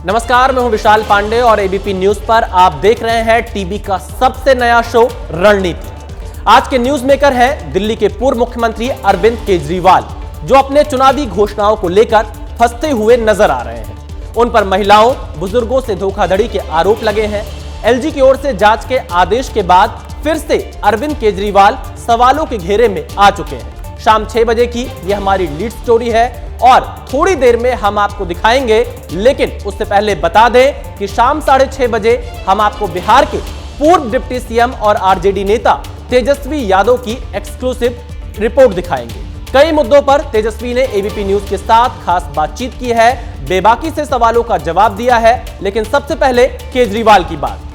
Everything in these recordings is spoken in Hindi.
नमस्कार, मैं हूं विशाल पांडे और एबीपी न्यूज पर आप देख रहे हैं टीवी का सबसे नया शो रणनीति। आज के न्यूज मेकर हैं दिल्ली के पूर्व मुख्यमंत्री अरविंद केजरीवाल, जो अपने चुनावी घोषणाओं को लेकर फंसते हुए नजर आ रहे हैं। उन पर महिलाओं, बुजुर्गों से धोखाधड़ी के आरोप लगे हैं। एलजी की ओर से जांच के आदेश के बाद फिर से अरविंद केजरीवाल सवालों के घेरे में आ चुके हैं। शाम 6 बजे की यह हमारी लीड स्टोरी है और थोड़ी देर में हम आपको दिखाएंगे, लेकिन उससे पहले बता दें कि शाम 6:30 बजे हम आपको बिहार के पूर्व डिप्टी सीएम और आरजेडी नेता तेजस्वी यादव की एक्सक्लूसिव रिपोर्ट दिखाएंगे। कई मुद्दों पर तेजस्वी ने एबीपी न्यूज के साथ खास बातचीत की है, बेबाकी से सवालों का जवाब दिया है। लेकिन सबसे पहले केजरीवाल की बात।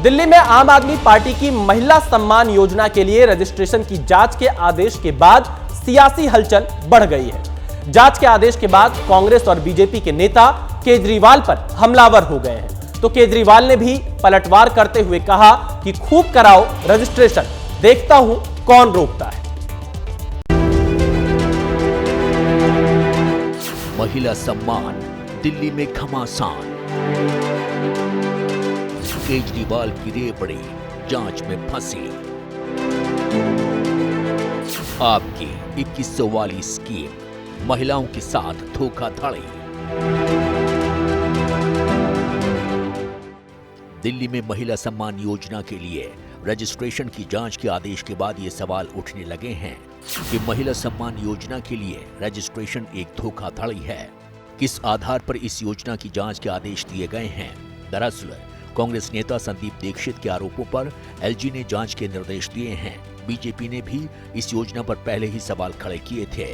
दिल्ली में आम आदमी पार्टी की महिला सम्मान योजना के लिए रजिस्ट्रेशन की जांच के आदेश के बाद सियासी हलचल बढ़ गई है। जांच के आदेश के बाद कांग्रेस और बीजेपी के नेता केजरीवाल पर हमलावर हो गए हैं। तो केजरीवाल ने भी पलटवार करते हुए कहा कि खूब कराओ रजिस्ट्रेशन, देखता हूं कौन रोकता है। महिला सम्मान दिल्ली में घमासान, केजरीवाल की रेवड़ी जांच में फंसी। आपकी 2100 वाली स्कीम, महिलाओं के साथ धोखाधड़ी। दिल्ली में महिला सम्मान योजना के लिए रजिस्ट्रेशन की जांच के आदेश के बाद ये सवाल उठने लगे हैं कि महिला सम्मान योजना के लिए रजिस्ट्रेशन एक धोखाधड़ी है। किस आधार पर इस योजना की जांच के आदेश दिए गए हैं? दरअसल कांग्रेस नेता संदीप दीक्षित के आरोपों पर एलजी ने जांच के निर्देश दिए हैं। बीजेपी ने भी इस योजना पर पहले ही सवाल खड़े किए थे।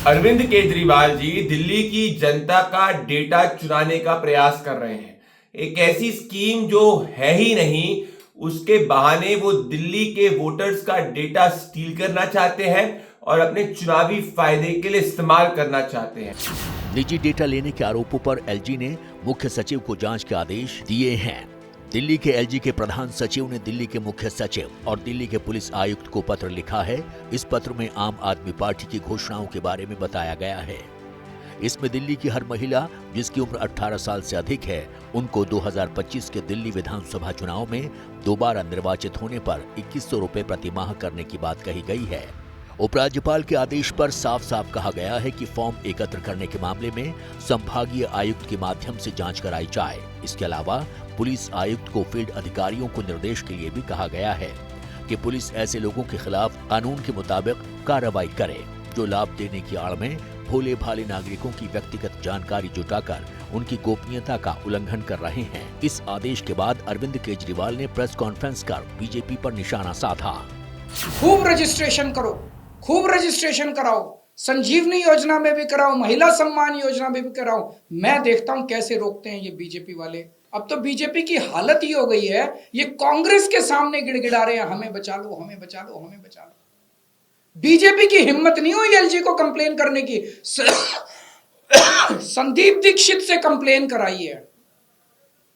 अरविंद केजरीवाल जी दिल्ली की जनता का डेटा चुराने का प्रयास कर रहे हैं। एक ऐसी स्कीम जो है ही नहीं, उसके बहाने वो दिल्ली के वोटर्स का डेटा स्टील करना चाहते हैं और अपने चुनावी फायदे के लिए इस्तेमाल करना चाहते हैं। निजी डेटा लेने के आरोपों पर एलजी ने मुख्य सचिव को जांच के आदेश दिए हैं। दिल्ली के एलजी के प्रधान सचिव ने दिल्ली के मुख्य सचिव और दिल्ली के पुलिस आयुक्त को पत्र लिखा है। इस पत्र में आम आदमी पार्टी की घोषणाओं के बारे में बताया गया है। इसमें दिल्ली की हर महिला जिसकी उम्र 18 साल से अधिक है, उनको 2025 के दिल्ली विधानसभा चुनाव में दोबारा निर्वाचित होने पर 2100 रुपए प्रति माह करने की बात कही गई है। उपराज्यपाल के आदेश पर साफ साफ कहा गया है कि फॉर्म एकत्र करने के मामले में संभागीय आयुक्त के माध्यम से जांच कराई जाए। इसके अलावा पुलिस आयुक्त को फील्ड अधिकारियों को निर्देश के लिए भी कहा गया है कि पुलिस ऐसे लोगों के खिलाफ कानून के मुताबिक कार्रवाई करे जो लाभ देने की आड़ में भोले भाले नागरिकों की व्यक्तिगत जानकारी जुटाकर उनकी गोपनीयता का उल्लंघन कर रहे हैं। इस आदेश के बाद अरविंद केजरीवाल ने प्रेस कॉन्फ्रेंस कर बीजेपी पर निशाना साधा। खूब रजिस्ट्रेशन करो, खूब रजिस्ट्रेशन कराओ, संजीवनी योजना में भी कराओ, महिला सम्मान योजना में भी कराओ। मैं देखता हूं कैसे रोकते हैं ये बीजेपी वाले। अब तो बीजेपी की हालत ही हो गई है, ये कांग्रेस के सामने गिड़गिड़ा रहे हैं, हमें बचा लो, हमें बचा लो, हमें बचा लो। बीजेपी की हिम्मत नहीं हुई एलजी को कंप्लेन करने की। संदीप दीक्षित से कंप्लेन कराई है।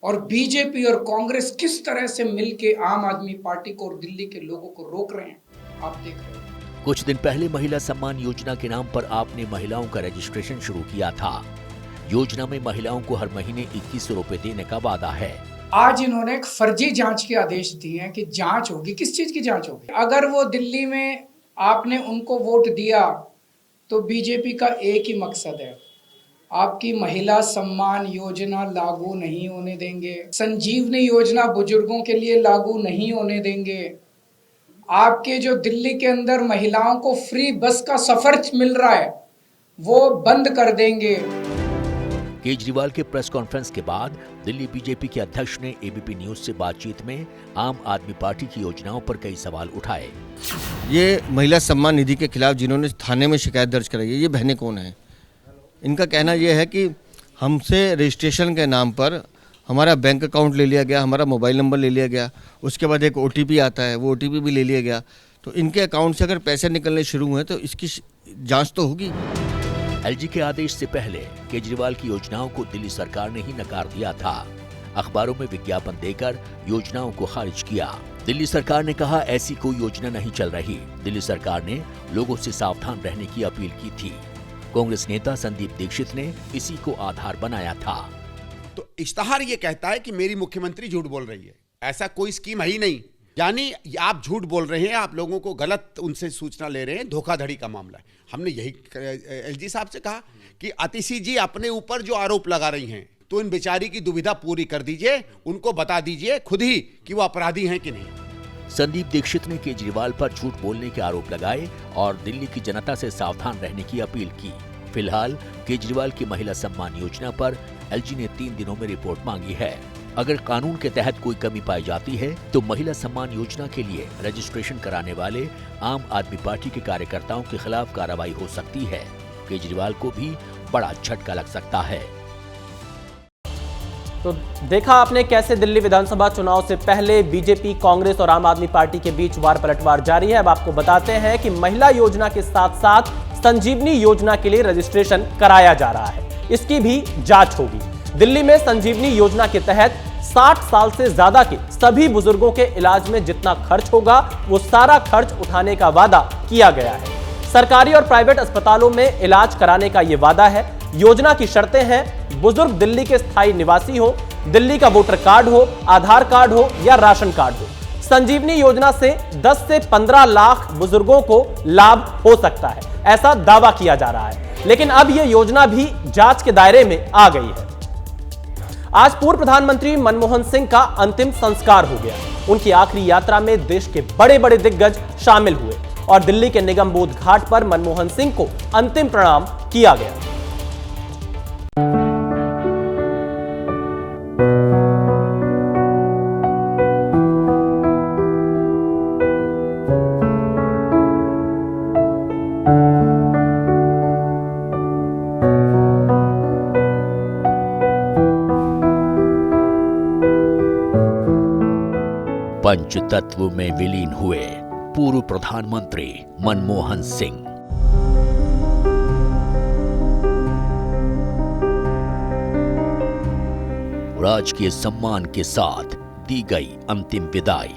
और बीजेपी और कांग्रेस किस तरह से मिलके आम आदमी पार्टी को और दिल्ली के लोगों को रोक रहे हैं, आप देख रहे हैं। कुछ दिन पहले महिला सम्मान योजना के नाम पर आपने महिलाओं का रजिस्ट्रेशन शुरू किया था। योजना में महिलाओं को हर महीने 2100 रुपए देने का वादा है। आज इन्होंने एक फर्जी जांच के आदेश दिए हैं कि जांच होगी। किस चीज की जांच होगी? अगर वो दिल्ली में आपने उनको वोट दिया तो बीजेपी का एक ही मकसद है, आपकी महिला सम्मान योजना लागू नहीं होने देंगे, संजीवनी योजना बुजुर्गों के लिए लागू नहीं होने देंगे, आपके जो दिल्ली के अंदर महिलाओं को फ्री बस का सफर मिल रहा है वो बंद कर देंगे। केजरीवाल के प्रेस कॉन्फ्रेंस के बाद दिल्ली बीजेपी के अध्यक्ष ने एबीपी न्यूज से बातचीत में आम आदमी पार्टी की योजनाओं पर कई सवाल उठाए। ये महिला सम्मान निधि के खिलाफ जिन्होंने थाने में शिकायत दर्ज कराई है, ये बहनें कौन है? इनका कहना यह है कि हमसे रजिस्ट्रेशन के नाम पर हमारा बैंक अकाउंट ले लिया गया, हमारा मोबाइल नंबर ले लिया गया, उसके बाद एक ओटीपी आता है, वो ओटीपी भी ले लिया गया। तो इनके अकाउंट से अगर पैसे निकलने शुरू हुए तो इसकी जांच तो होगी। एलजी के आदेश से पहले केजरीवाल की योजनाओं को दिल्ली सरकार ने ही नकार दिया था। अखबारों में विज्ञापन देकर योजनाओं को खारिज किया। दिल्ली सरकार ने कहा ऐसी कोई योजना नहीं चल रही। दिल्ली सरकार ने लोगों से सावधान रहने की अपील की थी। कांग्रेस नेता संदीप दीक्षित ने इसी को आधार बनाया था। तो इश्तहार ये कहता है कि मेरी मुख्यमंत्री झूठ बोल रही है, ऐसा कोई स्कीम है ही नहीं। यानी आप झूठ बोल रहे हैं, आप लोगों को गलत उनसे सूचना ले रहे हैं, धोखाधड़ी का मामला है। हमने यही एलजी साहब से कहा कि अतिशी जी अपने ऊपर जो आरोप लगा रही हैं, तो इन बेचारी की दुविधा पूरी कर दीजिए, उनको बता दीजिए खुद ही कि वो अपराधी हैं कि नहीं। संदीप दीक्षित ने केजरीवाल पर झूठ बोलने के आरोप लगाए और दिल्ली की जनता से सावधान रहने की अपील की। फिलहाल केजरीवाल की महिला सम्मान योजना पर एलजी ने 3 दिनों में रिपोर्ट मांगी है। अगर कानून के तहत कोई कमी पाई जाती है तो महिला सम्मान योजना के लिए रजिस्ट्रेशन कराने वाले आम आदमी पार्टी के कार्यकर्ताओं के खिलाफ कार्रवाई हो सकती है। केजरीवाल को भी बड़ा झटका लग सकता है। तो देखा आपने कैसे दिल्ली विधानसभा चुनाव से पहले बीजेपी, कांग्रेस और आम आदमी पार्टी के बीच वार पलटवार जारी है। अब आपको बताते हैं कि महिला योजना के साथ साथ संजीवनी योजना के लिए रजिस्ट्रेशन कराया जा रहा है, इसकी भी जांच होगी। दिल्ली में संजीवनी योजना के तहत 60 साल से ज्यादा के सभी बुजुर्गों के इलाज में जितना खर्च होगा वो सारा खर्च उठाने का वादा किया गया है। सरकारी और प्राइवेट अस्पतालों में इलाज कराने का यह वादा है। योजना की शर्तें हैं, बुजुर्ग दिल्ली के स्थायी निवासी हो, दिल्ली का वोटर कार्ड हो, आधार कार्ड हो या राशन कार्ड हो। संजीवनी योजना से 10 से 15 लाख बुजुर्गों को लाभ हो सकता है, ऐसा दावा किया जा रहा है। लेकिन अब यह योजना भी जांच के दायरे में आ गई है। आज पूर्व प्रधानमंत्री मनमोहन सिंह का अंतिम संस्कार हो गया। उनकी आखिरी यात्रा में देश के बड़े बड़े दिग्गज शामिल हुए और दिल्ली के निगम बोध घाट पर मनमोहन सिंह को अंतिम प्रणाम किया गया। पंचतत्व में विलीन हुए पूर्व प्रधानमंत्री मनमोहन सिंह। राजकीय सम्मान के साथ दी गई अंतिम विदाई।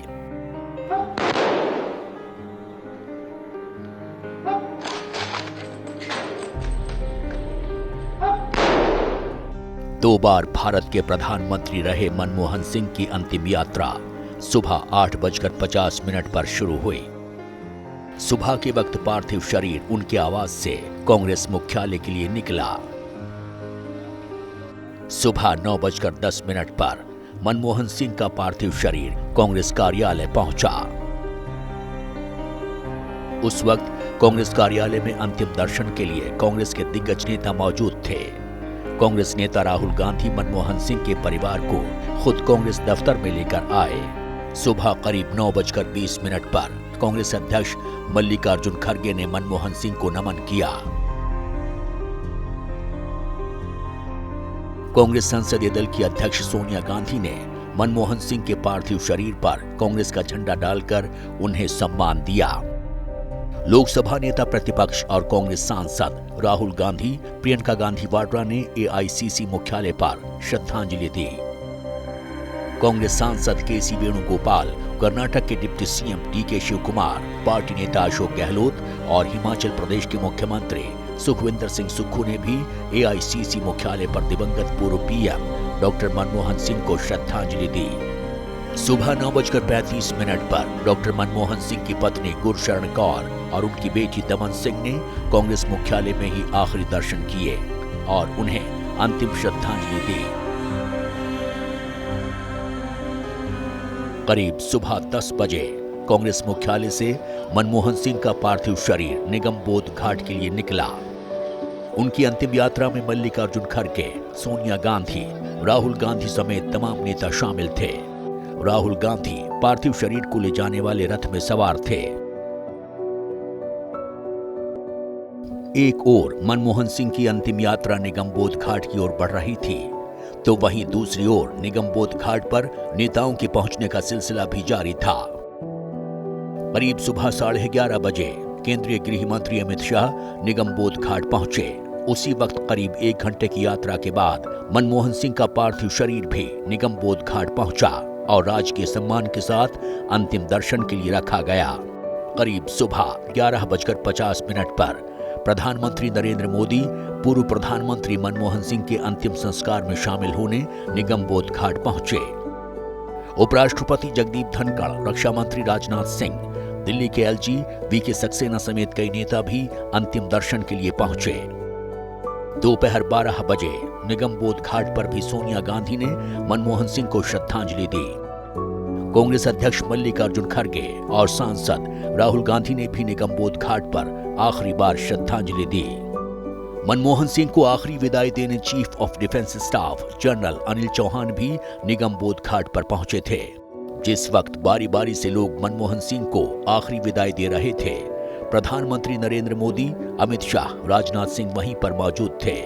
दो बार भारत के प्रधानमंत्री रहे मनमोहन सिंह की अंतिम यात्रा सुबह 8:50 पर शुरू हुई। सुबह के वक्त पार्थिव शरीर उनके आवास से कांग्रेस मुख्यालय के लिए निकला। सुबह 9:10 पर मनमोहन सिंह का पार्थिव शरीर कांग्रेस कार्यालय पहुंचा। उस वक्त कांग्रेस कार्यालय में अंतिम दर्शन के लिए कांग्रेस के दिग्गज नेता मौजूद थे। कांग्रेस नेता राहुल गांधी मनमोहन सिंह के परिवार को खुद कांग्रेस दफ्तर में लेकर आए। सुबह करीब 9:20 पर कांग्रेस अध्यक्ष मल्लिकार्जुन खड़गे ने मनमोहन सिंह को नमन किया। कांग्रेस संसदीय दल की अध्यक्ष सोनिया गांधी ने मनमोहन सिंह के पार्थिव शरीर पर कांग्रेस का झंडा डालकर उन्हें सम्मान दिया। लोकसभा नेता प्रतिपक्ष और कांग्रेस सांसद राहुल गांधी, प्रियंका गांधी वाड्रा ने एआईसीसी मुख्यालय पर श्रद्धांजलि दी। कांग्रेस सांसद केसी वेणुगोपाल, कर्नाटक के deputy CM DK Shivakumar, party नेता अशोक गहलोत और हिमाचल प्रदेश के मुख्यमंत्री सुखविंदर सिंह सुक्खू ने भी एआईसीसी मुख्यालय पर दिवंगत पूर्व पीएम डॉक्टर मनमोहन सिंह को श्रद्धांजलि दी। सुबह 9:35 पर डॉक्टर मनमोहन सिंह की पत्नी गुरशरण कौर और उनकी बेटी दमन सिंह ने कांग्रेस मुख्यालय में ही आखिरी दर्शन किए और उन्हें अंतिम श्रद्धांजलि दी। करीब सुबह 10 बजे कांग्रेस मुख्यालय से मनमोहन सिंह का पार्थिव शरीर निगम बोध घाट के लिए निकला। उनकी अंतिम यात्रा में मल्लिकार्जुन खड़गे, सोनिया गांधी, राहुल गांधी समेत तमाम नेता शामिल थे। राहुल गांधी पार्थिव शरीर को ले जाने वाले रथ में सवार थे। एक ओर मनमोहन सिंह की अंतिम यात्रा निगम बोध घाट की ओर बढ़ रही थी, तो वहीं दूसरी ओर निगम बोध घाट पर नेताओं के पहुंचने का सिलसिला भी जारी था। करीब सुबह 11:30 बजे केंद्रीय गृह मंत्री अमित शाह निगम बोध घाट पहुंचे। उसी वक्त करीब 1 घंटे की यात्रा के बाद मनमोहन सिंह का पार्थिव शरीर भी निगम बोध घाट पहुंचा और राजकीय सम्मान के साथ अंतिम दर्शन के लिए रखा गया। करीब सुबह 11:50 पर प्रधानमंत्री नरेंद्र मोदी पूर्व प्रधानमंत्री मनमोहन सिंह के अंतिम संस्कार में शामिल होने निगमबोध घाट पहुंचे। उपराष्ट्रपति जगदीप धनखड़, रक्षा मंत्री राजनाथ सिंह, दिल्ली के एलजी वीके सक्सेना समेत कई नेता भी अंतिम दर्शन के लिए पहुंचे। दोपहर 12 बजे निगमबोध घाट पर भी सोनिया गांधी ने मनमोहन सिंह को श्रद्धांजलि दी। कांग्रेस अध्यक्ष मल्लिकार्जुन खड़गे और सांसद राहुल गांधी ने भी निगमबोध घाट पर आखिरी बार श्रद्धांजलि दी। मनमोहन सिंह को आखिरी विदाई देने chief of defence staff general Anil Chauhan भी निगमबोध घाट पर पहुंचे थे। जिस वक्त बारी बारी से लोग मनमोहन सिंह को आखिरी विदाई दे रहे थे, प्रधानमंत्री नरेंद्र मोदी, अमित शाह, राजनाथ सिंह वहीं पर मौजूद थे।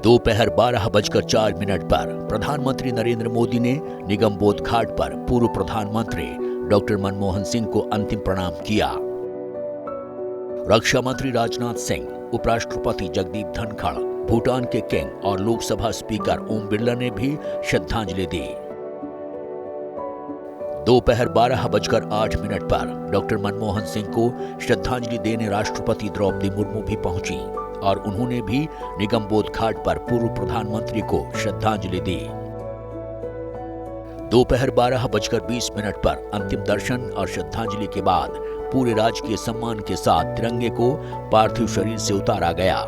दोपहर 12:04 पर प्रधानमंत्री नरेंद्र मोदी ने निगमबोध घाट पर पूर्व प्रधानमंत्री डॉक्टर मनमोहन सिंह को अंतिम प्रणाम किया। रक्षा मंत्री राजनाथ सिंह, उपराष्ट्रपति जगदीप धनखड़, भूटान के किंग और लोकसभा स्पीकर ओम बिरला ने भी श्रद्धांजलि दी। दोपहर 12:08 पर डॉक्टर मनमोहन सिंह को श्रद्धांजलि देने राष्ट्रपति द्रौपदी मुर्मू भी पहुंची और उन्होंने भी निगमबोध घाट पर पूर्व प्रधानमंत्री को श्रद्धांजलि दी। दोपहर 12:20 पर अंतिम दर्शन और श्रद्धांजलि के बाद पूरे राजकीय सम्मान के साथ तिरंगे को पार्थिव शरीर से उतारा गया।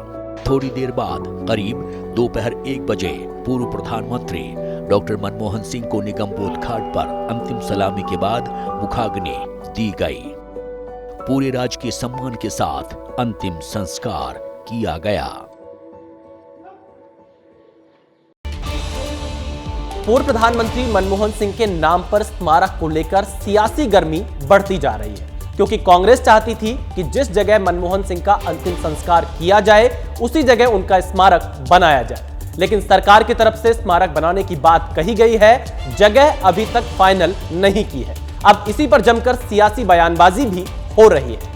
थोड़ी देर बाद करीब दोपहर 1 बजे पूर्व प्रधानमंत्री डॉक्टर मनमोहन सिंह को निगमबोध घाट पर अंतिम सलामी के बाद मुखाग्नि दी गई। पूरे राजकीय सम्मान के साथ अंतिम संस्कार किया गया। पूर्व प्रधानमंत्री मनमोहन सिंह के नाम पर स्मारक को लेकर सियासी गर्मी बढ़ती जा रही है, क्योंकि कांग्रेस चाहती थी कि जिस जगह मनमोहन सिंह का अंतिम संस्कार किया जाए उसी जगह उनका स्मारक बनाया जाए। लेकिन सरकार की तरफ से स्मारक बनाने की बात कही गई है, जगह अभी तक फाइनल नहीं की है। अब इसी पर जमकर सियासी बयानबाजी भी हो रही है।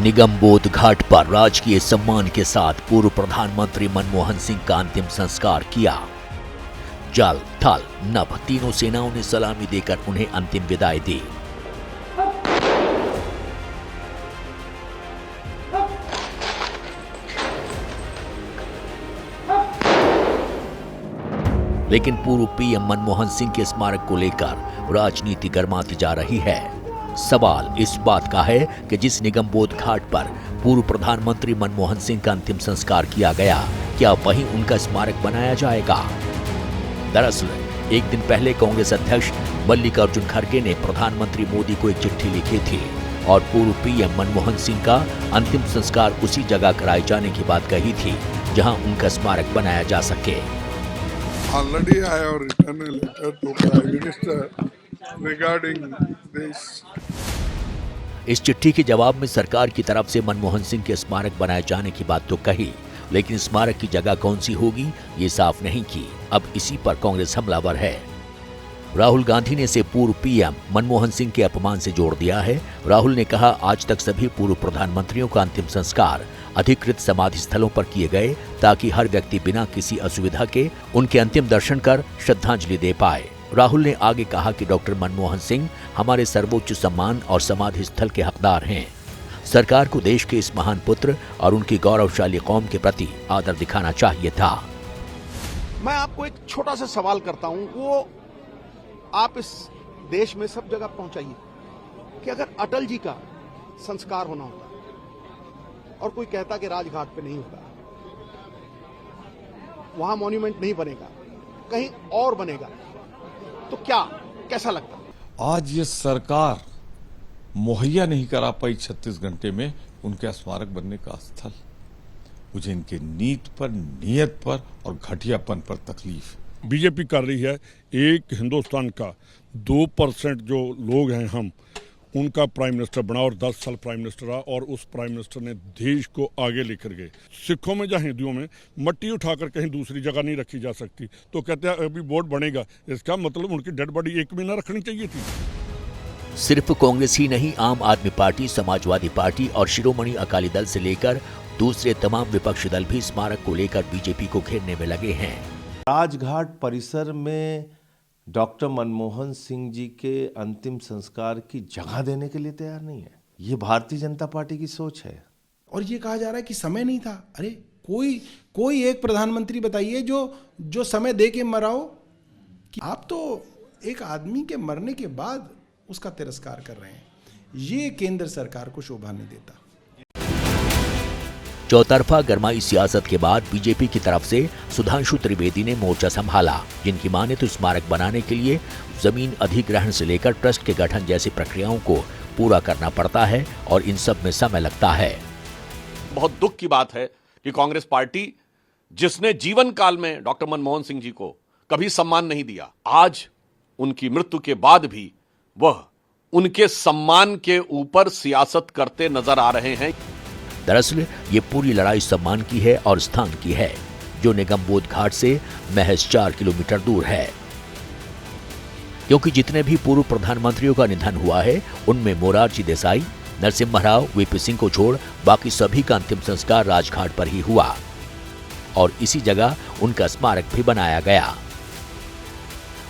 निगमबोध घाट पर राजकीय सम्मान के साथ पूर्व प्रधानमंत्री मनमोहन सिंह का अंतिम संस्कार किया। जल, थल, नभ तीनों सेनाओं ने सलामी देकर उन्हें अंतिम विदाई दी। लेकिन पूर्व पीएम मनमोहन सिंह के स्मारक को लेकर राजनीति गर्माती जा रही है। सवाल इस बात का है कि जिस निगमबोध घाट पर पूर्व प्रधानमंत्री मनमोहन सिंह का अंतिम संस्कार किया गया, क्या वहीं उनका स्मारक बनाया जाएगा? दरअसल एक दिन पहले कांग्रेस अध्यक्ष मल्लिकार्जुन खड़गे ने प्रधानमंत्री मोदी को एक चिट्ठी लिखी थी और पूर्व पीएम मनमोहन सिंह का अंतिम संस्कार उसी जगह कराए जाने की बात कही थी जहां उनका स्मारक बनाया जा सके। Already I have written a letter to Prime Minister regarding this. इस चिट्ठी के जवाब में सरकार की तरफ से मनमोहन सिंह के स्मारक बनाए जाने की बात तो कही, लेकिन स्मारक की जगह कौन सी होगी ये साफ नहीं की। अब इसी पर कांग्रेस हमलावर है। राहुल गांधी ने इसे पूर्व पीएम मनमोहन सिंह के अपमान से जोड़ दिया है। राहुल ने कहा, आज तक सभी पूर्व प्रधानमंत्रियों का अंतिम संस्कार अधिकृत समाधि स्थलों पर किए गए ताकि हर व्यक्ति बिना किसी असुविधा के उनके अंतिम दर्शन कर श्रद्धांजलि दे पाए। राहुल ने आगे कहा कि डॉक्टर मनमोहन सिंह हमारे सर्वोच्च सम्मान और समाधि स्थल के हकदार हैं। सरकार को देश के इस महान पुत्र और उनकी गौरवशाली कौम के प्रति आदर दिखाना चाहिए था। मैं आपको एक छोटा सा सवाल करता हूं, वो आप इस देश में सब जगह पहुंचाइए कि अगर अटल जी का संस्कार होना होता और कोई कहता कि राजघाट पे नहीं होगा, वहां मॉन्यूमेंट नहीं बनेगा, कहीं और बनेगा, तो कैसा लगता? आज ये सरकार मुहैया नहीं करा पाई 36 घंटे में उनके स्मारक बनने का स्थल। मुझे इनके नीत पर, नियत पर और घटियापन पर तकलीफ। बीजेपी कर रही है। एक हिंदुस्तान का 2% जो लोग हैं हम, उनका प्राइम मिनिस्टर बना और 10 साल प्राइम मिनिस्टर रहा, और उस प्राइम मिनिस्टर ने देश को आगे लेकर गए। सिखों में या हिंदुओं में मट्टी उठाकर कहीं दूसरी जगह नहीं रखी जा सकती, तो कहते हैं अभी वोट बनेगा, इसका मतलब उनकी डेड बॉडी 1 महीना रखनी चाहिए थी। सिर्फ कांग्रेस ही नहीं, आम आदमी पार्टी, समाजवादी पार्टी और शिरोमणि अकाली दल से लेकर दूसरे तमाम विपक्षी दल भी स्मारक को लेकर बीजेपी को घेरने में लगे हैं। राजघाट परिसर में डॉक्टर मनमोहन सिंह जी के अंतिम संस्कार की जगह देने के लिए तैयार नहीं है। ये भारतीय जनता पार्टी की सोच है। और ये कहा जा रहा है कि समय नहीं था। अरे कोई एक प्रधानमंत्री बताइए जो समय दे के मराओ। कि आप तो एक आदमी के मरने के बाद उसका तिरस्कार कर रहे हैं। ये केंद्र सरकार को शोभा नहीं देता। चौतरफा गरमाई सियासत के बाद बीजेपी की तरफ से सुधांशु त्रिवेदी ने मोर्चा संभाला, जिनकी माने तो स्मारक बनाने के लिए जमीन अधिग्रहण से लेकर ट्रस्ट के गठन जैसी प्रक्रियाओं को पूरा करना पड़ता है और इन सब में समय लगता है। बहुत दुख की बात है कि कांग्रेस पार्टी, जिसने जीवन काल में डॉक्टर मनमोहन सिंह जी को कभी सम्मान नहीं दिया, आज उनकी मृत्यु के बाद भी वह उनके सम्मान के ऊपर सियासत करते नजर आ रहे हैं। दरअसल ये पूरी लड़ाई सम्मान की है और स्थान की है, जो निगमबोध घाट से महज 4 किलोमीटर दूर है। क्योंकि जितने भी पूर्व प्रधानमंत्रियों का निधन हुआ है, उनमें मोरारजी देसाई, नरसिम्हा राव, वीपी सिंह को छोड़ बाकी सभी का अंतिम संस्कार राजघाट पर ही हुआ और इसी जगह उनका स्मारक भी बनाया गया।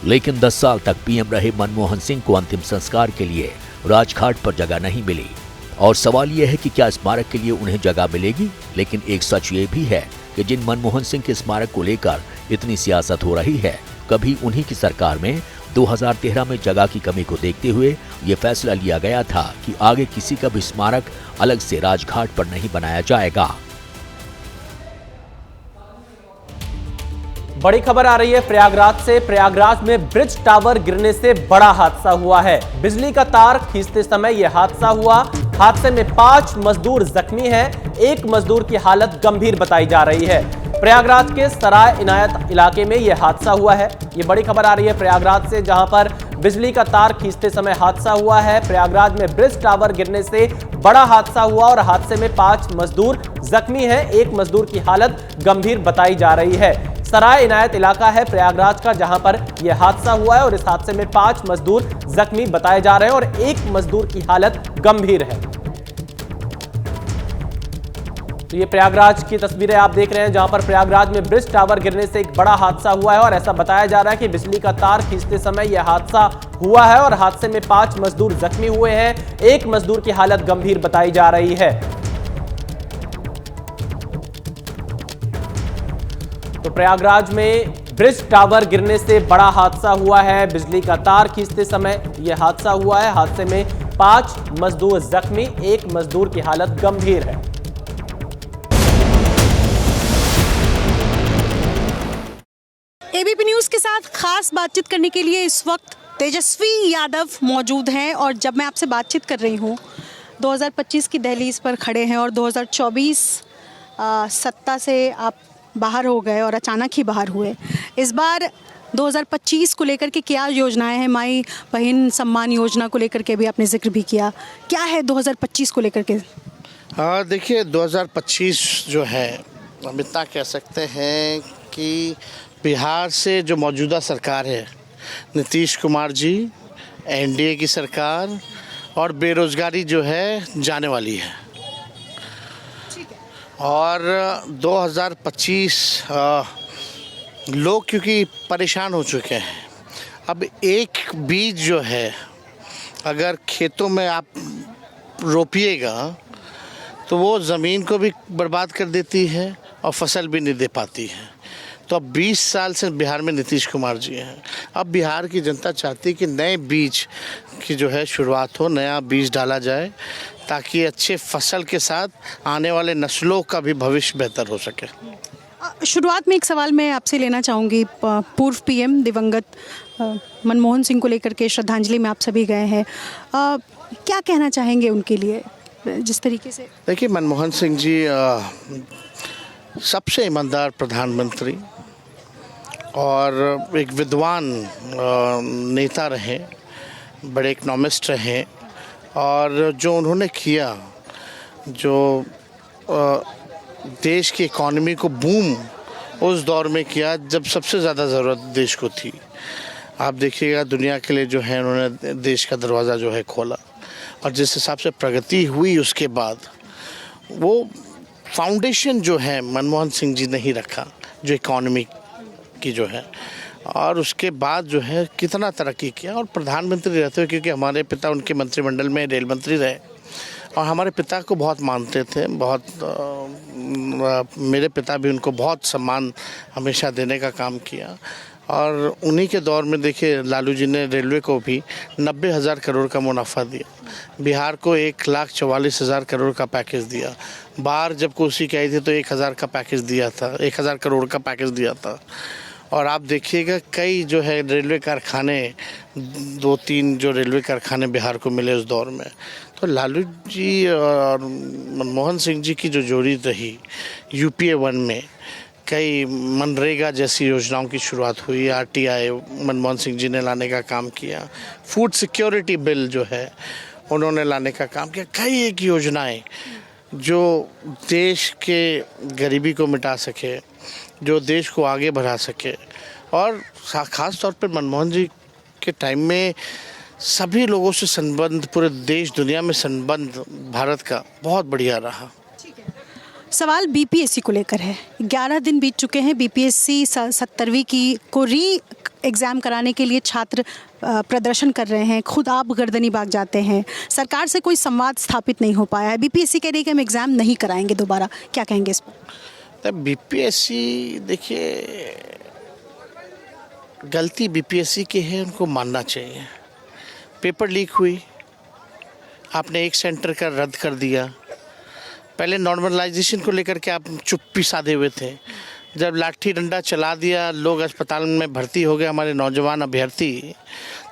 लेकिन 10 साल तक पीएम रहे मनमोहन सिंह को अंतिम संस्कार के लिए राजघाट पर जगह नहीं मिली और सवाल यह है कि क्या स्मारक के लिए उन्हें जगह मिलेगी। लेकिन एक सच ये भी है कि जिन मनमोहन सिंह के स्मारक को लेकर इतनी सियासत हो रही है, कभी उन्हीं की सरकार में 2013 में जगह की कमी को देखते हुए ये फैसला लिया गया था कि आगे किसी का भी स्मारक अलग से राजघाट पर नहीं बनाया जाएगा। बड़ी खबर आ रही है प्रयागराज से। प्रयागराज में ब्रिज टावर गिरने से बड़ा हादसा हुआ है। बिजली का तार खींचते समय यह हादसा हुआ। हादसे में 5 मजदूर जख्मी हैं। 1 मजदूर की हालत गंभीर बताई जा रही है। प्रयागराज के सराय इनायत इलाके में यह हादसा हुआ है। ये बड़ी खबर आ रही है प्रयागराज से, जहां पर बिजली का तार खींचते समय हादसा हुआ है। प्रयागराज में ब्रिज टावर गिरने से बड़ा हादसा हुआ और हादसे में 5 मजदूर जख्मी हैं। 1 मजदूर की हालत गंभीर बताई जा रही है। सराय इनायत इलाका है प्रयागराज का, जहां पर यह हादसा हुआ है और इस हादसे में 5 मजदूर जख्मी बताए जा रहे हैं और 1 मजदूर की हालत गंभीर है। तो ये प्रयागराज की तस्वीरें आप देख रहे हैं, जहां पर प्रयागराज में ब्रिज टावर गिरने से एक बड़ा हादसा हुआ है और ऐसा बताया जा रहा है कि बिजली का तार खींचते समय यह हादसा हुआ है और हादसे में 5 मजदूर जख्मी हुए हैं। 1 मजदूर की हालत गंभीर बताई जा रही है। तो प्रयागराज में ब्रिज टावर गिरने से बड़ा हादसा हुआ है। बिजली का तार खींचते समय यह हादसा हुआ है। हादसे में 5 मजदूर जख्मी, 1 मजदूर की हालत गंभीर है। एबीपी न्यूज के साथ खास बातचीत करने के लिए इस वक्त तेजस्वी यादव मौजूद हैं और जब मैं आपसे बातचीत कर रही हूं, 2025 की दहलीज पर खड़े हैं और 2024 सत्ता से आप बाहर हो गए और अचानक ही बाहर हुए। इस बार 2025 को लेकर के क्या योजनाएं हैं? माई बहन सम्मान योजना को लेकर के भी आपने जिक्र भी किया, क्या है 2025 को लेकर के? देखिए 2025 जो है, हम इतना कह सकते हैं कि बिहार से जो मौजूदा सरकार है, नीतीश कुमार जी, एनडीए की सरकार और बेरोजगारी जो है जाने वाली है। और 2025 लोग क्योंकि परेशान हो चुके हैं, अब एक बीज जो है अगर खेतों में आप रोपिएगा तो वो ज़मीन को भी बर्बाद कर देती है और फसल भी नहीं दे पाती है। तो अब 20 साल से बिहार में नीतीश कुमार जी हैं। अब बिहार की जनता चाहती है कि नए बीज की जो है शुरुआत हो, नया बीज डाला जाए ताकि अच्छे फसल के साथ आने वाले नस्लों का भी भविष्य बेहतर हो सके। शुरुआत में एक सवाल मैं आपसे लेना चाहूँगी। पूर्व पीएम दिवंगत मनमोहन सिंह को लेकर के श्रद्धांजलि में आप सभी गए हैं, क्या कहना चाहेंगे उनके लिए? जिस तरीके से देखिए, मनमोहन सिंह जी सबसे ईमानदार प्रधानमंत्री और एक विद्वान नेता रहे, बड़े इकोनॉमिस्ट रहे, और जो उन्होंने किया, जो देश की इकॉनमी को बूम उस दौर में किया जब सबसे ज़्यादा ज़रूरत देश को थी। आप देखिएगा दुनिया के लिए जो है उन्होंने देश का दरवाज़ा जो है खोला, और जिस हिसाब से प्रगति हुई उसके बाद वो फाउंडेशन जो है मनमोहन सिंह जी ने ही रखा, जो इकॉनमी की जो है, और उसके बाद जो है कितना तरक्की किया। और प्रधानमंत्री रहते हुए, क्योंकि हमारे पिता उनके मंत्रिमंडल में रेल मंत्री रहे और हमारे पिता को बहुत मानते थे, मेरे पिता भी उनको बहुत सम्मान हमेशा देने का काम किया। और उन्हीं के दौर में देखिए लालू जी ने रेलवे को भी 90,000 करोड़ का मुनाफा दिया, बिहार को 1,44,000 करोड़ का पैकेज दिया, बाहर जब कोसी की आई थी तो 1,000 का पैकेज दिया था, 1,000 करोड़ का पैकेज दिया था। और आप देखिएगा कई जो है रेलवे कारखाने, 2-3 जो रेलवे कारखाने बिहार को मिले उस दौर में। तो लालू जी और मनमोहन सिंह जी की जो जोड़ी रही, UPA 1 में कई मनरेगा जैसी योजनाओं की शुरुआत हुई, RTI मनमोहन सिंह जी ने लाने का काम किया, फूड सिक्योरिटी बिल जो है उन्होंने लाने का काम किया, कई एक योजनाएं जो देश के गरीबी को मिटा सके, जो देश को आगे बढ़ा सके। और ख़ास तौर पर मनमोहन जी के टाइम में सभी लोगों से संबंध, पूरे देश दुनिया में संबंध भारत का बहुत बढ़िया रहा। सवाल BPSC को लेकर है। 11 दिन बीत चुके हैं, BPSC 17वीं की को री एग्ज़ाम कराने के लिए छात्र प्रदर्शन कर रहे हैं, खुद आप गर्दनी बाग जाते हैं, सरकार से कोई संवाद स्थापित नहीं हो पाया है। BPSC कह रही है कि हम एग्ज़ाम नहीं कराएंगे दोबारा, क्या कहेंगे इस पर? BPSC देखिए, गलती BPSC की है, उनको मानना चाहिए। पेपर लीक हुई, आपने एक सेंटर का रद्द कर दिया। पहले नॉर्मलाइजेशन को लेकर के आप चुप्पी साधे हुए थे, जब लाठी डंडा चला दिया, लोग अस्पताल में भर्ती हो गए हमारे नौजवान अभ्यर्थी,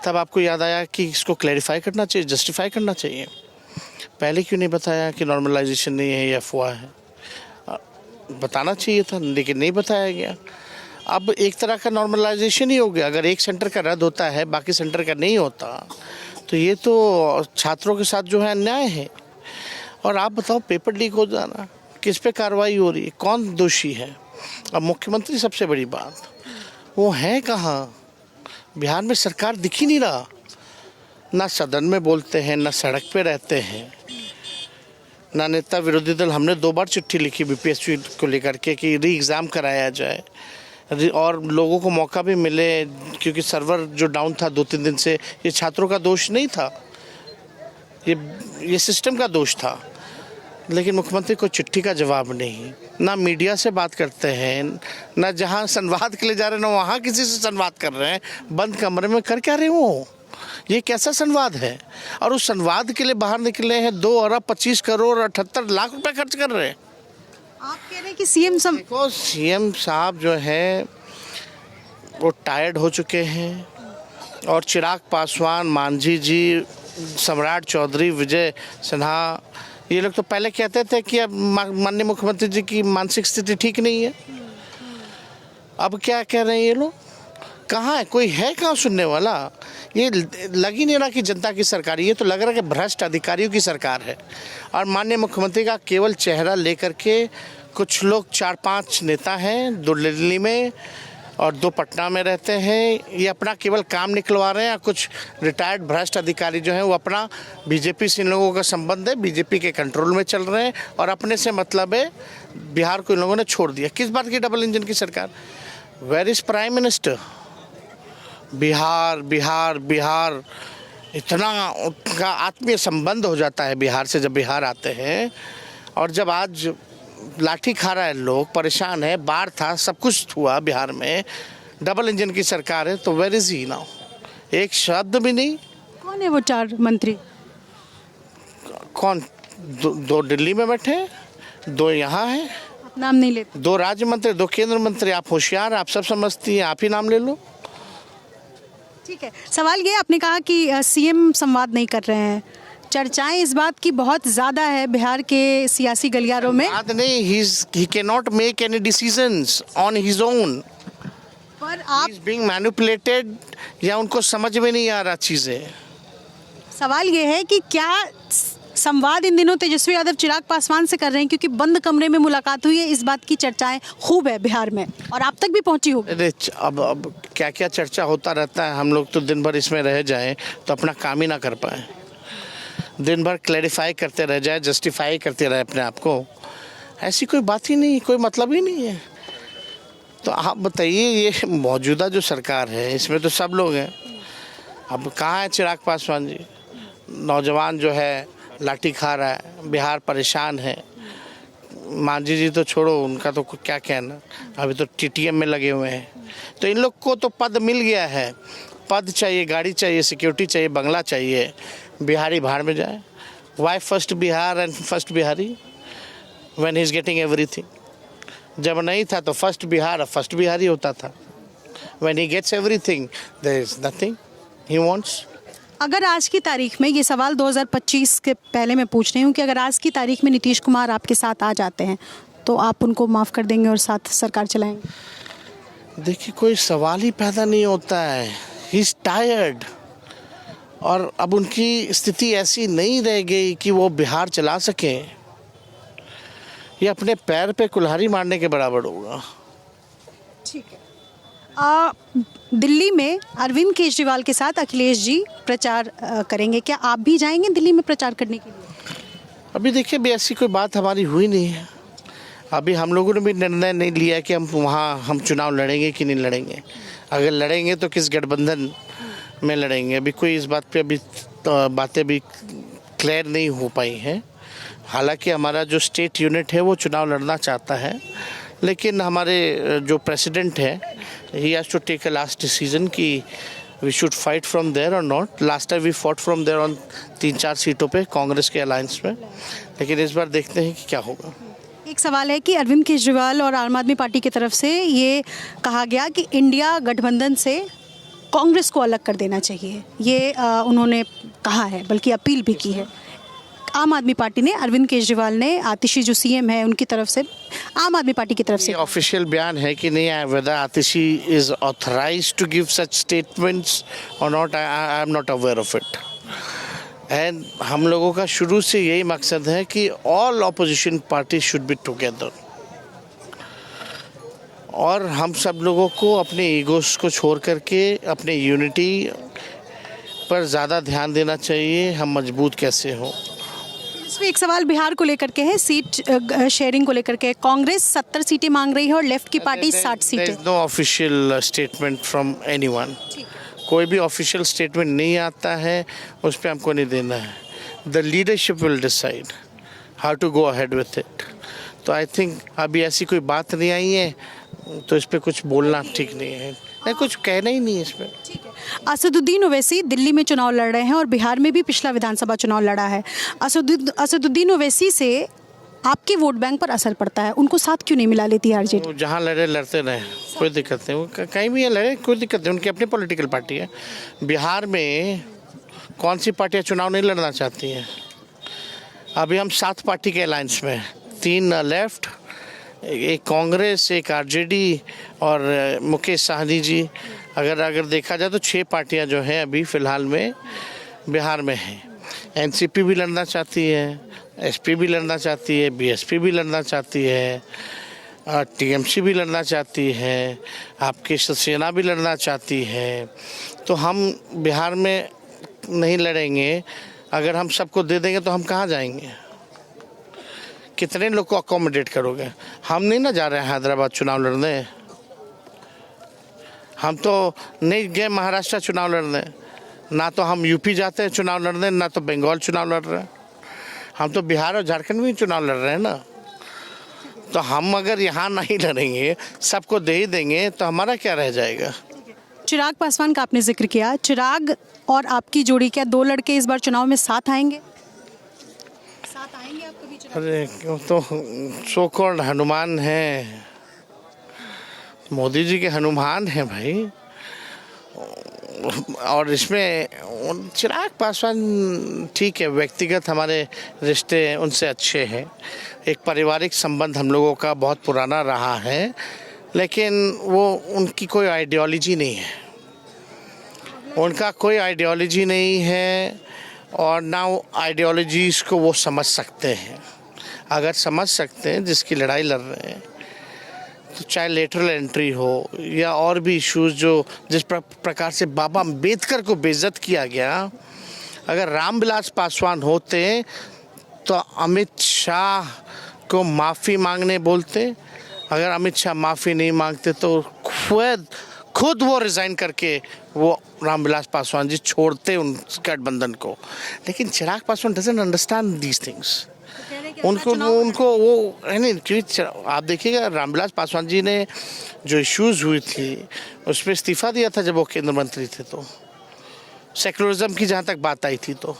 तब आपको याद आया कि इसको क्लैरिफाई करना चाहिए, जस्टिफाई करना चाहिए। पहले क्यों नहीं बताया कि नॉर्मलाइजेशन नहीं है, ये अफवाह है? बताना चाहिए था, लेकिन नहीं बताया गया। अब एक तरह का नॉर्मलाइजेशन ही हो गया। अगर एक सेंटर का रद्द होता है, बाकी सेंटर का नहीं होता, तो ये तो छात्रों के साथ जो है अन्याय है। और आप बताओ, पेपर लीक हो जाना, किस पे कार्रवाई हो रही है, कौन दोषी है? अब मुख्यमंत्री सबसे बड़ी बात, वो है कहाँ? बिहार में सरकार दिख ही नहीं रहा, ना सदन में बोलते हैं, ना सड़क पे रहते हैं, ना नेता विरोधी दल। हमने 2 बार चिट्ठी लिखी BPSC को लेकर के कि री एग्ज़ाम कराया जाए, और लोगों को मौका भी मिले, क्योंकि सर्वर जो डाउन था 2-3 दिन से, ये छात्रों का दोष नहीं था, ये सिस्टम का दोष था। लेकिन मुख्यमंत्री को चिट्ठी का जवाब नहीं, ना मीडिया से बात करते हैं, ना जहां संवाद के लिए जा रहे हैं ना वहां किसी से संवाद कर रहे हैं, बंद कमरे में कर क्या रहे हो? ये कैसा संवाद है? और उस संवाद के लिए बाहर निकले हैं 2 अरब 25 करोड़ 78 लाख रुपए खर्च कर रहे हैं। आप कह रहे हैं कि CM साहब जो है वो टायर्ड हो चुके हैं, और चिराग पासवान, मांझी जी, सम्राट चौधरी, विजय सिन्हा, ये लोग तो पहले कहते थे कि अब माननीय मुख्यमंत्री जी की मानसिक स्थिति ठीक नहीं है। अब क्या कह रहे हैं ये लोग? कहाँ है? कोई है कहाँ सुनने वाला? ये लग ही नहीं रहा कि जनता की सरकार, ये तो लग रहा है कि भ्रष्ट अधिकारियों की सरकार है। और माननीय मुख्यमंत्री का केवल चेहरा लेकर के कुछ लोग, 4-5 नेता हैं, 2 दिल्ली में और 2 पटना में रहते हैं, ये अपना केवल काम निकलवा रहे हैं। कुछ रिटायर्ड भ्रष्ट अधिकारी जो हैं वो अपना बीजेपी से इन लोगों का संबंध है, बीजेपी के कंट्रोल में चल रहे हैं, और अपने से मतलब है, बिहार को इन लोगों ने छोड़ दिया। किस बात की डबल इंजन की सरकार? Where is prime minister? Bihar Bihar Bihar, इतना उनका आत्मीय संबंध हो जाता है बिहार से जब बिहार आते हैं। और जब आज लाठी खा रहा है, लोग परेशान है, बाढ़ था, सब कुछ हुआ बिहार में, डबल इंजन की सरकार है, तो वेयर इज ही नाउ? एक शब्द भी नहीं। कौन है वो 4 मंत्री? कौन? 2 दिल्ली में बैठे हैं, 2 यहाँ हैं। आप नाम नहीं लेते? 2 राज्य मंत्री, 2 केंद्र मंत्री। आप होशियार, आप सब समझती हैं, आप ही नाम ले लो। ठीक है, सवाल ये, आपने कहा कि CM संवाद नहीं कर रहे हैं, चर्चाएं इस बात की बहुत ज़्यादा है बिहार के सियासी गलियारों में। बात नहीं, he cannot make any decisions on his own। और आप बीइंग मैनिपुलेटेड या उनको समझ में नहीं आ रहा चीज़ें। सवाल ये है कि क्या संवाद इन दिनों तेजस्वी यादव चिराग पासवान से कर रहे हैं, क्योंकि बंद कमरे में मुलाकात हुई है, इस बात की चर्चाएं खूब है बिहार में और आप तक भी पहुंची होगी। अरे अब क्या क्या चर्चा होता रहता है, हम लोग तो दिन भर इसमें रह जाएं तो अपना काम ही ना कर पाए, दिन भर क्लैरिफाई करते रह जाए, जस्टिफाई करते रहे अपने आप को, ऐसी कोई बात ही नहीं, कोई मतलब ही नहीं है। तो आप बताइए, ये मौजूदा जो सरकार है इसमें तो सब लोग हैं, अब कहाँ है चिराग पासवान जी? नौजवान जो है लाठी खा रहा है, बिहार परेशान है। मांझी जी तो छोड़ो, उनका तो क्या कहना, अभी तो टीटीएम में लगे हुए हैं। तो इन लोग को तो पद मिल गया है, पद चाहिए, गाड़ी चाहिए, सिक्योरिटी चाहिए, बंगला चाहिए, बिहारी भाड़ में जाए। Why first Bihar and first Bihari when he is getting everything? जब नहीं था तो फर्स्ट बिहार, फर्स्ट बिहारी होता था। When he gets everything there is nothing he wants. अगर आज की तारीख में, ये सवाल 2025 के पहले मैं पूछ रही हूँ कि अगर आज की तारीख में नीतीश कुमार आपके साथ आ जाते हैं तो आप उनको माफ़ कर देंगे और साथ सरकार चलाएंगे? देखिए, कोई सवाल ही पैदा नहीं होता है। ही इज़ टायर्ड, और अब उनकी स्थिति ऐसी नहीं रह गई कि वो बिहार चला सकें। ये अपने पैर पे कुल्हाड़ी मारने के बराबर होगा। ठीक है। दिल्ली में अरविंद केजरीवाल के साथ अखिलेश जी प्रचार करेंगे, क्या आप भी जाएंगे दिल्ली में प्रचार करने के लिए? अभी देखिए, भी ऐसी कोई बात हमारी हुई नहीं है। अभी हम लोगों ने भी निर्णय नहीं लिया कि हम चुनाव लड़ेंगे कि नहीं लड़ेंगे। अगर लड़ेंगे तो किस गठबंधन में लड़ेंगे, अभी कोई इस बात पे अभी बातें भी क्लियर नहीं हो पाई हैं। हालांकि हमारा जो स्टेट यूनिट है वो चुनाव लड़ना चाहता है, लेकिन हमारे जो प्रेसिडेंट है he has to take a last decision कि we should fight from there or not. Last time we fought from there on 3-4 सीटों पे कांग्रेस के अलायंस में, लेकिन इस बार देखते हैं कि क्या होगा। एक सवाल है कि अरविंद केजरीवाल और आम आदमी पार्टी की तरफ से ये कहा गया कि इंडिया गठबंधन से कांग्रेस को अलग कर देना चाहिए, ये उन्होंने कहा है, बल्कि अपील भी की है। आम आदमी पार्टी ने, अरविंद केजरीवाल ने, आतिशी जो सीएम है उनकी तरफ से, आम आदमी पार्टी की तरफ से ऑफिशियल बयान है कि नहीं है, whether Atishi is authorised to give such statements और not, I am not aware of it. And हम लोगों का शुरू से यही मकसद है कि all opposition party should be together, और हम सब लोगों को अपने ईगोस को छोड़ करके अपने यूनिटी पर ज़्यादा ध्यान देना चाहिए, हम मजबूत कैसे हों। एक सवाल बिहार को लेकर के है, सीट शेयरिंग को लेकर के। कांग्रेस 70 सीटें मांग रही है और लेफ्ट की पार्टी 60 सीटें। No official statement from anyone, कोई भी ऑफिशियल स्टेटमेंट नहीं आता है, उस पर हमको नहीं देना है। The leadership will decide how to go ahead with it. तो आई थिंक अभी ऐसी कोई बात नहीं आई है, तो इस पर कुछ बोलना ठीक नहीं है, नहीं कुछ कहना ही नहीं है इस पर। ठीक है। असदुद्दीन ओवैसी दिल्ली में चुनाव लड़ रहे हैं और बिहार में भी पिछला विधानसभा चुनाव लड़ा है। असदुद्दीन ओवैसी से आपके वोट बैंक पर असर पड़ता है, उनको साथ क्यों नहीं मिला लेती आरजेडी? जहाँ लड़े लड़ते रहे, कोई दिक्कत नहीं, वो कहीं भी लड़े कोई दिक्कत नहीं, उनकी अपनी पॉलिटिकल पार्टी है। बिहार में कौन सी पार्टियाँ चुनाव नहीं लड़ना चाहती हैं? अभी हम 7 पार्टी के अलायंस में, 3 लेफ्ट, एक कांग्रेस, एक आरजेडी और मुकेश सहनी जी। अगर देखा जाए तो 6 पार्टियां जो हैं अभी फ़िलहाल में बिहार में हैं। एनसीपी भी लड़ना चाहती है, एसपी भी लड़ना चाहती है, बीएसपी भी लड़ना चाहती है, टीएमसी भी लड़ना चाहती है, आपकी शिवसेना भी लड़ना चाहती है। तो हम बिहार में नहीं लड़ेंगे, अगर हम सबको दे देंगे तो हम कहाँ जाएंगे? कितने लोग को अकोमोडेट करोगे? हम नहीं ना जा रहे हैं हैदराबाद चुनाव लड़ने, हम तो नहीं गए महाराष्ट्र चुनाव लड़ने, ना तो हम यूपी जाते हैं चुनाव लड़ने, ना तो बंगाल चुनाव लड़ रहे हैं। हम तो बिहार और झारखंड में चुनाव लड़ रहे हैं ना। तो हम अगर यहाँ नहीं लड़ेंगे, सबको दे ही देंगे, तो हमारा क्या रह जाएगा? चिराग पासवान का आपने जिक्र किया, चिराग और आपकी जोड़ी, क्या 2 लड़के इस बार चुनाव में साथ आएंगे? साथ आएंगे आप कभी? अरे तो सो कॉल्ड हनुमान हैं, मोदी जी के हनुमान हैं भाई। और इसमें चिराग पासवान ठीक है, व्यक्तिगत हमारे रिश्ते उनसे अच्छे हैं, एक पारिवारिक संबंध हम लोगों का बहुत पुराना रहा है, लेकिन वो उनकी कोई आइडियोलॉजी नहीं है, उनका कोई आइडियोलॉजी नहीं है और ना वो आइडियोलॉजीज़ को वो समझ सकते हैं। अगर समझ सकते हैं जिसकी लड़ाई लड़ रहे हैं, तो चाहे लेटरल एंट्री हो या और भी इश्यूज जो जिस प्रकार से बाबा अम्बेडकर को बेइज्जत किया गया, अगर रामविलास पासवान होते तो अमित शाह को माफ़ी मांगने बोलते। अगर अमित शाह माफ़ी नहीं मांगते तो खुद वो रिज़ाइन करके वो रामविलास पासवान जी छोड़ते उन गठबंधन को। लेकिन Chirag Paswan doesn't understand these things. उनको वो है नहीं, क्योंकि आप देखिएगा रामविलास पासवान जी ने जो इश्यूज हुई थी उसमें इस्तीफा दिया था जब वो केंद्र मंत्री थे, तो सेकुलरिज्म की जहाँ तक बात आई थी। तो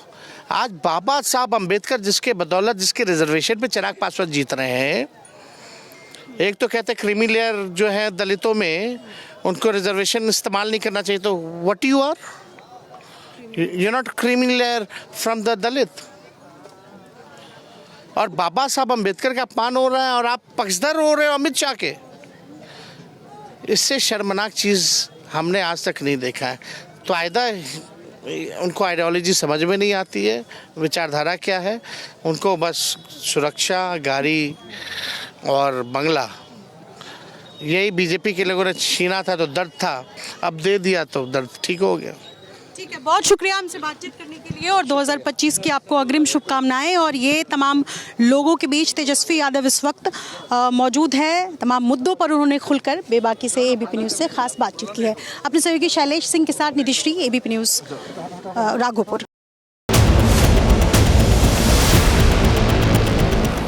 आज बाबा साहब अम्बेडकर जिसके बदौलत, जिसके रिजर्वेशन पे चिराग पासवान जीत रहे हैं, एक तो कहते हैं क्रीमी लेयर जो है दलितों में उनको रिजर्वेशन इस्तेमाल नहीं करना चाहिए, तो what you are, you not creamy layer from the Dalit. और बाबा साहब अम्बेडकर का अपमान हो रहा है और आप पक्षधर हो रहे हो अमित शाह के। इससे शर्मनाक चीज़ हमने आज तक नहीं देखा है। तो उनको आइडियोलॉजी समझ में नहीं आती है, विचारधारा क्या है, उनको बस सुरक्षा, गाड़ी और बंगला, यही बीजेपी के लोगों ने छीना था तो दर्द था, अब दे दिया तो दर्द ठीक हो गया। ठीक है, बहुत शुक्रिया हमसे बातचीत करने के लिए और 2025 की आपको अग्रिम शुभकामनाएं। और ये तमाम लोगों के बीच तेजस्वी यादव इस वक्त मौजूद है। तमाम मुद्दों पर उन्होंने खुलकर बेबाकी से एबीपी न्यूज़ से खास बातचीत की है। अपने सहयोगी शैलेश सिंह के साथ निधिश्री, एबीपी न्यूज़, राघोपुर।